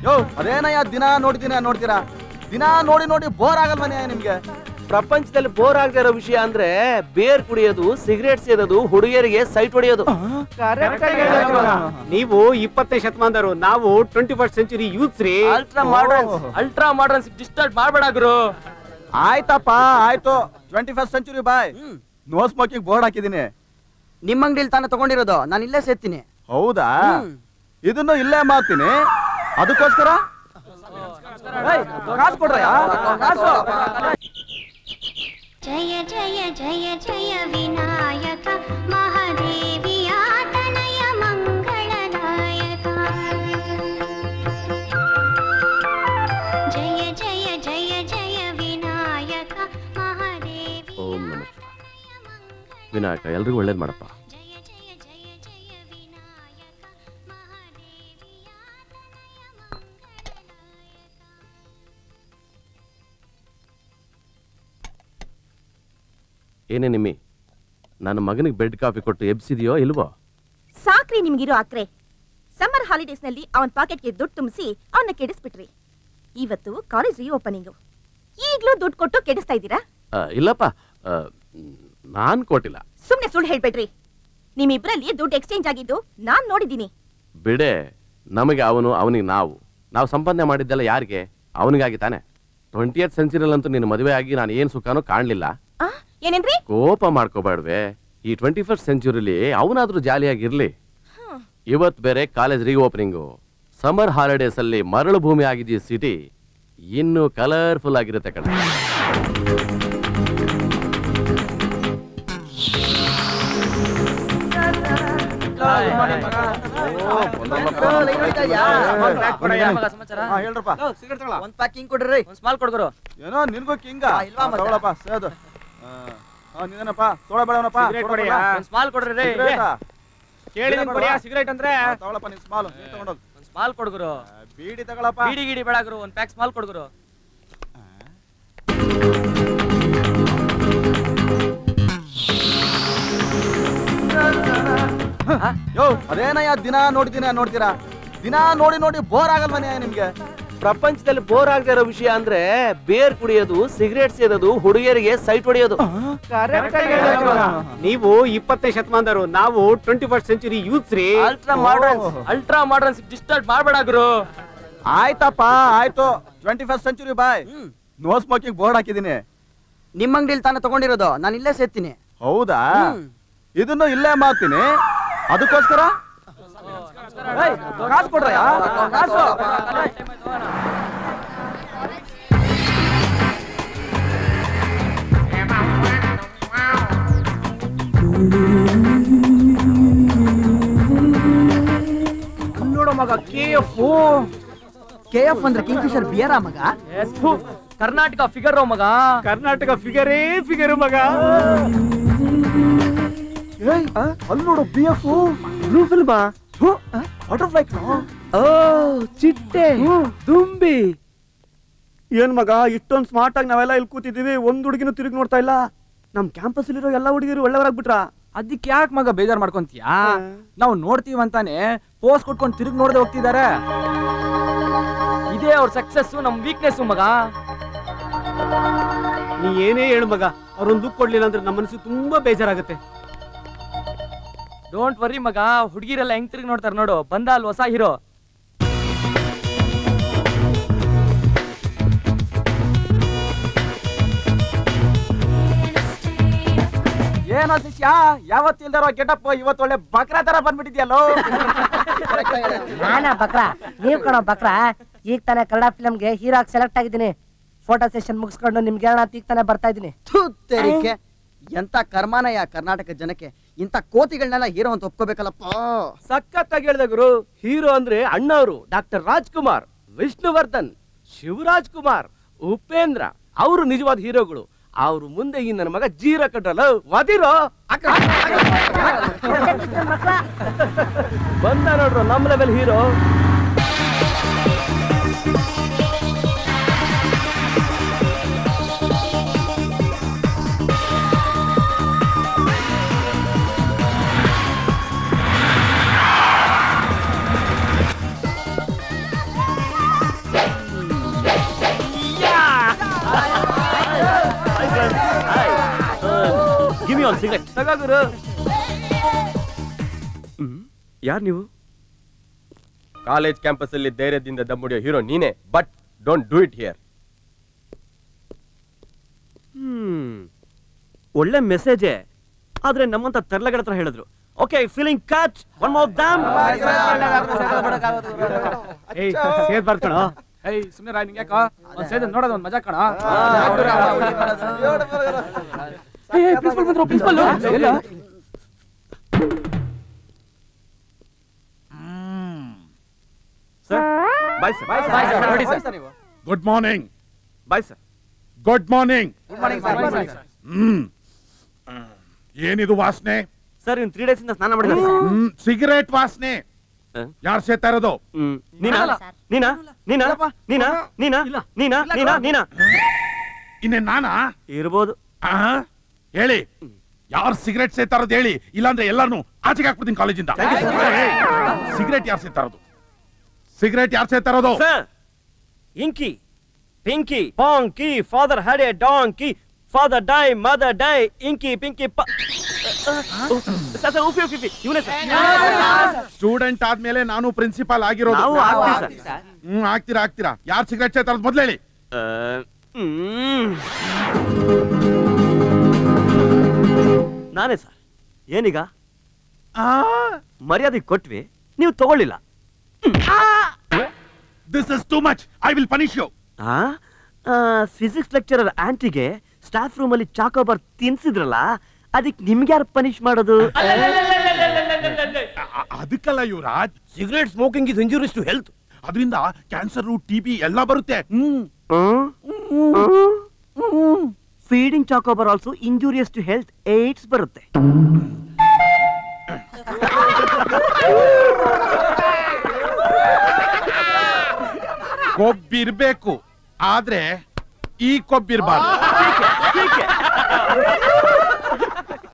ಯೋ ಅದೇನಯ್ಯ ದಿನ ನೋಡ್ತೀರಾ ದಿನ ನೋಡಿ ಬೋರ್ ಆಗಲ್ವನೇ ನಿಮ್ಗೆ? ಪ್ರಪಂಚದಲ್ಲಿ ಬೋರ್ ಆಗದೆ ಇರೋ ವಿಷಯ ಅಂದ್ರೆ ಬೇರ್ ಕುಡಿಯೋದು, ಸಿಗರೇಟ್ ಸೇದೋದು, ಹುಡುಗಿಯರಿಗೆ ಸೈಟ್ ಹೊಡೆಯೋದು. ನೀವು 20ನೇ ಶತಮಾನದವರು, ನಾವು 21st ಸೆಂಚುರಿ ಯೂತ್ಸ್ ರೀ. ಅಲ್ಟ್ರಾ ಮಾಡರ್ನ್ ಡಿಸ್ಟರ್ಬ್ ಮಾಡ್ಬೇಡ ಗುರು. ಆಯ್ತಪ್ಪ ಆಯ್ತು, 21st century boy. No smoking board ಹಾಕಿದೀನಿ. ನಿಮ್ಮ ಅಂಗಡಿಲಿ ತಾನೇ ತಗೊಂಡಿರೋದು, ನಾನು ಇಲ್ಲೇ ಸೇರ್ತೀನಿ. ಹೌದಾ? ಇದನ್ನು ಇಲ್ಲೇ ಮಾಡ್ತೀನಿ. ಅದಕ್ಕೋಸ್ಕರ ಕಾಸು ಕೊಡ್ರಯ್ಯ, ಕಾಸು. ಜಯ ಜಯ ಜಯ ಜಯ ವಿನಾಯಕ ಮಹಾದೇವಿಯ ತನಯ ಮಂಗಳದಾಯಕ. ಜಯ ಜಯ ಜಯ ಜಯ ವಿನಾಯಕ ಮಹಾದೇವಿ. ಓಂ ನಮಃ ವಿನಾಯಕ, ಎಲ್ರಿಗೂ ಒಳ್ಳೇದು ಮಾಡಪ್ಪ. ಜಯ ಜಯ ಜಯ ಜಯ ವಿನಾಯಕ ಮಹಾದೇವಿಯ ತನಯ ಮಂಗಳದಾಯಕ. ಏನೇ ನಿಮ್ಮಿ, ನನ್ನ ಮಗನಿಗೆ ಬೆಡ್ ಕಾಫಿ ಕೊಟ್ಟು ಎಬ್ಸಿದೆಯೋ ಇಲ್ವೋ? ಸಾಕ್ರಿ ನಿಮ್ಗಿರೋ ಆಕ್ರೆ. ಸಮ್ಮರ್ ಹಾಲಿಡೇಸ್ ನಲ್ಲಿ ಅವನ್ ಪಾಕೆಟ್ಗೆ ದುಡ್ಡು ತುಂಬಿಸಿ ಅವನ್ನ ಕೆಡಿಸ್ಬಿಟ್ರಿ. ಇವತ್ತು ಕಾಲೇಜ್ ರೀಓಪನಿಂಗ್, ಈಗ್ಲೂ ದುಡ್ಡು ಕೊಟ್ಟು ಕೆಡಿಸ್ತಾ ಇದ್ದೀರಾ? ಇಲ್ಲಪ್ಪ, ನಾನ್ ಕೊಟ್ಟಿಲ್ಲ. ಸುಮ್ನೆ ಸುಳ್ಳು ಹೇಳ್ಬೇಡ್ರಿ. ನಿಮ್ಮಿಬ್ರಲ್ಲಿ ದುಡ್ಡು ಎಕ್ಸ್ಚೇಂಜ್ ಆಗಿದ್ದು ನಾನ್ ನೋಡಿದ್ದೀನಿ. ಬಿಡೆ, ನಮಗೆ ಅವನು, ಅವನಿಗೆ ನಾವು ಸಂಪಾದನೆ ಮಾಡಿದ್ದೆಲ್ಲ ಯಾರಿಗೆ? ಅವನಿಗಾಗಿ ತಾನೆ. 20th ಸೆಂಚುರಿಯಲ್ಲಂತೂ ನಿನ್ನ ಮದುವೆ ಆಗಿ ನಾನು ಏನ್ ಸುಖನೂ ಕಾಣ್ಲಿಲ್ಲ. ಏನೇನ್ರಿ? ಕೋಪ ಮಾಡ್ಕೋಬೇಡ್ವೆ. ಈ 21st ಸೆಂಚುರಿಲಿ ಅವನಾದ್ರೂ ಜಾಲಿಯಾಗಿರ್ಲಿ. ಇವತ್ ಬೇರೆ ಕಾಲೇಜ್ ರೀಓಪನಿಂಗು. ಸಮ್ಮರ್ ಹಾಲಿಡೇಸ್ ಅಲ್ಲಿ ಮರಳು ಭೂಮಿ ಆಗಿದೆಯಾ ಸಿಟಿ, ಇನ್ನು ಕಲರ್ಫುಲ್ ಆಗಿರುತ್ತೆ ಕಡೆ. ಒಂದ್ ಪ್ಯಾಕಿಂಗ್ ಕೊಡ್ರಿ. ಸ್ಮಾಲ್ ಕೊಡ್ಗರು. ಏನೋ ನಿನ್ಗೂ ಕಿಂಗ ತಗೊಳಪ್ಪ ಸೇದು. ನೀನಪ್ಪ ಸೋಳ ಬೇಡವನಪ್ಪ, ಸ್ಮಾಲ್ ಕೊಡ್ರಿ. ಕೇಳಿ ಸಿಗರೇಟ್ ಅಂದ್ರೆ ತಗೊಳಪ್ಪ ನಿನ್ ಸ್ಮಾಲ್. ನೀನ್ ತಗೊಂಡೋಗ್ ಸ್ಮಾಲ್ ಕೊಡ್ಗರು. ಬೀಡಿ ತಗೊಳಪ್ಪ. ಬೀಡಿ ಗಿಡಿ ಬೇಡಾಗ್ರು, ಒಂದ್ ಪ್ಯಾಕ್ ಸ್ಮಾಲ್ ಕೊಡ್ಗರು. ಯೋ ಅದೇನಯ್ಯ ದಿನ ನೋಡ್ತೀರಾ ದಿನ ನೋಡಿ ಬೋರ್ ಆಗಲ್ವನೇ ನಿಮ್ಗೆ? ಪ್ರಪಂಚದಲ್ಲಿ ಬೋರ್ ಆಗದೆ ಇರೋ ವಿಷಯ ಅಂದ್ರೆ ಬೇರ್ ಕುಡಿಯೋದು, ಸಿಗರೇಟ್ ಸೇದೋದು, ಹುಡುಗಿಯರಿಗೆ ಸೈಟ್ ಹೊಡೆಯೋದು. ನೀವು 20ನೇ ಶತಮಾನದವರು, ನಾವು 21st ಸೆಂಚುರಿ ಯೂತ್ಸ್ ರೀ. ಅಲ್ಟ್ರಾ ಮಾಡರ್ನ್ ಡಿಸ್ಟರ್ಬ್ ಮಾಡ್ಬೇಡ ಗುರು. ಆಯ್ತಪ್ಪ ಆಯ್ತು, 21st century boy. No smoking board ಹಾಕಿದೀನಿ. ನಿಮ್ಮ ಅಂಗಡಿಲಿ ತಾನೇ ತಗೊಂಡಿರೋದು, ನಾನು ಇಲ್ಲೇ ಸೇರ್ತೀನಿ. ಹೌದಾ? ಇದನ್ನು ಇಲ್ಲೇ ಮಾಡ್ತೀನಿ. ಅದಕ್ಕೋಸ್ಕರ ಕಾಸು ಕೊಡ್ರಯ್ಯ, ಕಾಸು. ನೋಡೋ ಮಗ, KF ಅಂದ್ರೆ ಕಿಂಗ್ಫಿಶರ್ ಬಿಯರಾ ಮಗ? ಕರ್ನಾಟಕ ಫಿಗರ್ ಮಗ. ಕರ್ನಾಟಕ ಫಿಗರೇ ಫಿಗರ್ ಮಗ. ಅಲ್ಲಿ ನೋಡು BF ಬ್ಲೂ ಫಿಲ್ಮಾ? ಬಟರ್ಫ್ಲೈ. ಓ ಚಿಟ್ಟೆ, ದುಂಬಿ. ಏನ್ ಮಗ, ಇಷ್ಟೊಂದು ಸ್ಮಾರ್ಟ್ ಆಗಿ ನಾವೆಲ್ಲ ಇಲ್ಲಿ ಕೂತಿದೀವಿ, ಒಂದ್ ಹುಡುಗಿನೂ ತಿರುಗಿ ನೋಡ್ತಾ ಇಲ್ಲ. ನಮ್ ಕ್ಯಾಂಪಸ್ ಇರೋ ಎಲ್ಲಾ ಹುಡುಗಿರು ಒಳ್ಳೆಯವರಾಗ್ಬಿಟ್ರ. ಅದಕ್ಕೆ ಯಾಕೆ ಮಗ ಬೇಜಾರ್ ಮಾಡ್ಕೊಂತೀಯಾ? ನಾವು ನೋಡ್ತೀವಂತಾನೆ ಪೋಸ್ ಕೊಟ್ಕೊಂಡು ತಿರುಗಿ ನೋಡದೆ ಹೋಗ್ತಿದ್ದಾರೆ. ಇದೇ ಅವ್ರ ಸಕ್ಸಸ್, ನಮ್ ವೀಕ್ನೆಸ್ ಮಗ. ನೀ ಏನೇ ಹೇಳು ಮಗ, ಅವ್ರೊಂದು ದುಡ್ಡು ಕೊಡ್ಲಿಲ್ಲ ಅಂದ್ರೆ ನಮ್ಮ ಮನಸ್ಸು ತುಂಬಾ ಬೇಜಾರಾಗುತ್ತೆ. ಡೋಂಟ್ ವರಿ ಮಗ, ಹುಡುಗಿರೆಲ್ಲ ಹೆಂಗ್ ತಿರುಗಿ ನೋಡ್ತಾರೆ ನೋಡು. ಬಂದ ಅಲ್ಲಿ ಹೊಸ ಹೀರೋ. ಏನೋ ಶಿಷ್ಯ, ಯಾವತ್ತಿಲ್ದಾರೋ ಗೆಟಪ್ ಇವತ್ತು ಒಳ್ಳೆ ಬಕ್ರಾ ತರ ಬಂದ್ಬಿಟ್ಟಿದ್ಯಲ್ಲೋ. ನಾನಾ ಬಕ್ರಾ? ನೀವ್ ಕಣೋ ಬಕ್ರಾ. ಈಗ ತಾನೇ ಕನ್ನಡ ಫಿಲಮ್ಗೆ ಹೀರೋ ಆಗಿ ಸೆಲೆಕ್ಟ್ ಆಗಿದ್ದೀನಿ. ಫೋಟೋ ಸೆಷನ್ ಮುಗಿಸ್ಕೊಂಡು ನಿಮ್ಗೆ ಹೇಳೋಣ ಈಗ ತಾನೇ ಬರ್ತಾ ಇದ್ದೀನಿ. ಎಂತ ಕರ್ಮಾನಯ್ಯ ಕರ್ನಾಟಕ ಜನಕ್ಕೆ. ಇಂತ ಕೋತಿಗಳನ್ನೆಲ್ಲ ಹೀರೋ ಅಂತ ಒಪ್ಕೋಬೇಕಲ್ಲಪ್ಪ. ಸಖತ್ತಾಗಿ ಹೇಳಿದ ಗುರು. ಹೀರೋ ಅಂದ್ರೆ ಅಣ್ಣವರು ಡಾಕ್ಟರ್ ರಾಜ್ಕುಮಾರ್, ವಿಷ್ಣುವರ್ಧನ್, ಶಿವರಾಜ್ ಕುಮಾರ್, ಉಪೇಂದ್ರ. ಅವರು ನಿಜವಾದ ಹೀರೋಗಳು. ಅವ್ರು ಮುಂದೆ ಈ ನನ್ನ ಮಗ ಜೀರ ಕಟ್ಟಲ್ಲ ವದಿರೋ ಬಂದ ನೋಡ್ರು ನಮ್ಮ ಲೆವೆಲ್ ಹೀರೋ. ಒಂದು ಸಿಗರೇಟ್. ಯಾರು ನೀವು? ಕಾಲೇಜ್ ಕ್ಯಾಂಪಸ್ ಅಲ್ಲಿ ಧೈರ್ಯದಿಂದ ದಮ್ಮುಡಿಯೋ ಹೀರೋ ನೀನೆ, but don't do it here. ಒಳ್ಳೆ ಮೆಸೇಜೆ, ಆದ್ರೆ ನಮ್ಮಂತ ತರ್ಲಗಡ ಹತ್ರ ಹೇಳಿದ್ರು. Okay, feeling cut, one more ದಾಮ್. ಸೇದ್ ಬರ್ಕಣ. ಸುಮ್ಮನೆ ರಾಯ್, ನಿಂಗೆ ಯಾಕೋ ಒಂದ್ ಸೇದ್ ನೋಡೋದು ಒಂದ್ ಮಜಾ ಕಣ. ಪ್ರಿನ್ಸಿಪಲ್ ಬಂದ್ರು, principal. Sir bye sir. Bye sir, ನೋಡಿ sir. Good morning. Bye sir. Good morning. Good morning sir. ಏನಿದು ವಾಸನೆ? ಸರ್ ಇನ್ 3 days ಇಂದ ಸ್ನಾನ ಮಾಡಿದ್ದಾರೆ ಸರ್. ಸಿಗರೇಟ್ ವಾಸನೆ. ಯಾರು ಸೇತಾ ಇರೋದು? ನೀನಾ ನೀನಾ ನೀನಾ ನೀನಾ ನೀನಾ ನೀನಾ ನೀನಾ ನೀನಾ ಇನ್ನೇ ನಾನಾ ಇರ್ಬೋದು. ಹೇಳಿ, ಯಾರು ಸಿಗರೇಟ್ ಸೇತಾ ಇರೋದು ಹೇಳಿ, ಇಲ್ಲಾಂದ್ರೆ ಎಲ್ಲಾನು ಆಚೆಗೆ ಹಾಕ್ಬಿಡ್ತೀನಿ ಕಾಲೇಜಿಂದ. ಸಿಗರೇಟ್ ಯಾರು ಸೇತಾ ಇರೋದು? ಸಿಗರೇಟ್ ಯಾರು ಸೇತಾ ಇರೋದು? Sir, inky pinky ponky, father had a donkey, father die mother die, inky pinky student ಆದ್ಮೇಲೆ ನಾನು ಪ್ರಿನ್ಸಿಪಾಲ್ ಆಗಿರೋದು. ಆಗ್ತೀರಾ ಆಗ್ತೀರಾ? ಯಾರು ಸಿಗರೇಟ್ ಸೇತಾ ಇರೋದು ಮೊದ್ಲು ಹೇಳಿ. ನಾನೇ ಸರ್. ಏನೀಗ ಮರ್ಯಾದೆ ಕೊಟ್ವಿ, ನೀವು ತಗೊಳ್ಳಿಲ್ಲ. This is too much, I will punish you. Physics lecturer ಆಂಟಿಗೆ ಸ್ಟಾಫ್ ರೂಮ್ ಅಲ್ಲಿ ಚಾಕೋಬಾರ್ ತಿನ್ಸಿದ್ರಲ್ಲ, ಅದಕ್ಕೆ ನಿಮ್ಗೆ ಯಾರು ಪನಿಷ್ ಮಾಡೋದು? ಅದಕ್ಕಲ್ಲ Yuvraj, cigarette smoking is injurious to health. ಅದರಿಂದ ಕ್ಯಾನ್ಸರ್, TB ಎಲ್ಲ ಬರುತ್ತೆ. Feeding chocobar also injurious to health, AIDS ಬರುತ್ತೆ. ಕೊಬ್ಬಿರ್ಬೇಕು, ಆದ್ರೆ ಈ ಕೊಬ್ಬಿರ್ಬಾರ್ದು.